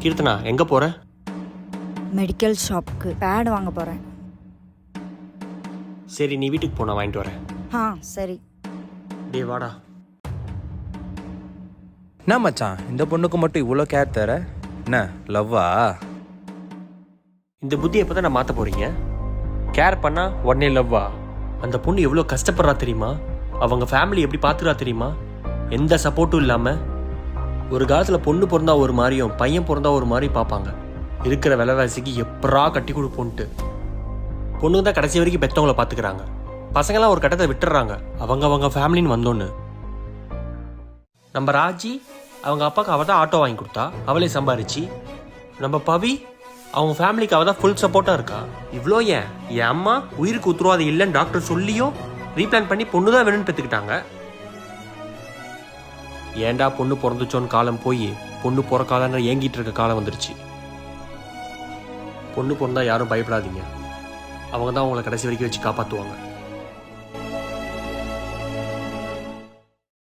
கீர்த்தனா எங்கே போகிற? மெடிக்கல் ஷாப்புக்கு பேட் வாங்க போகிறேன். சரி, நீ வீட்டுக்கு போ, நான் வாங்கிட்டு வரேன். சரி. டே வாடா. என்ன மச்சான், இந்த பொண்ணுக்கு மட்டும் இவ்வளோ கேர் தர? என்ன லவ்வா? இந்த புத்தி எப்போ தான் நான் மாற்ற போகிறீங்க? கேர் பண்ணால் உடனே லவ்வா? அந்த பொண்ணு எவ்வளோ கஷ்டப்படுறா தெரியுமா? அவங்க ஃபேமிலி எப்படி பார்த்துக்கிறா தெரியுமா? எந்த சப்போர்ட்டும் இல்லாமல். ஒரு காலத்தில் பொண்ணு பிறந்தா ஒரு மாதிரியும் பையன் பிறந்தா ஒரு மாதிரி பார்ப்பாங்க. இருக்கிற விலைவாசிக்கு எப்படா கட்டி கொடுப்போன்ட்டு. பொண்ணுங்க தான் கடைசி வரைக்கும் பெற்றவங்கள பார்த்துக்கிறாங்க. பசங்களாம் ஒரு கட்டத்தை விட்டுறாங்க அவங்க ஃபேமிலின்னு வந்தோன்னு. நம்ம ராஜி அவங்க அப்பாவுக்கு அவள் தான் ஆட்டோ வாங்கி கொடுத்தா, அவளே சம்பாரிச்சு. நம்ம பவி அவங்க ஃபேமிலிக்கு அவள் தான் ஃபுல் சப்போர்ட்டாக இருக்கா. இவ்வளோ ஏன் என் அம்மா உயிருக்கு உத்தரவாதம் இல்லைன்னு டாக்டர் சொல்லியும் ரீப்ளான் பண்ணி பொண்ணு தான் வேணும்னு பெற்றுக்கிட்டாங்க. ஏன்டா பொண்ணு பிறந்துச்சோன்னு காலம் போய் பொண்ணு பிறக்காதன்ற ஏங்கிட்டு இருக்க காலம் வந்துருச்சு. பொண்ணு பிறந்தா யாரும் பயப்படாதீங்க, அவங்க தான் அவங்கள கடைசி வரைக்கும் வச்சு காப்பாற்றுவாங்க.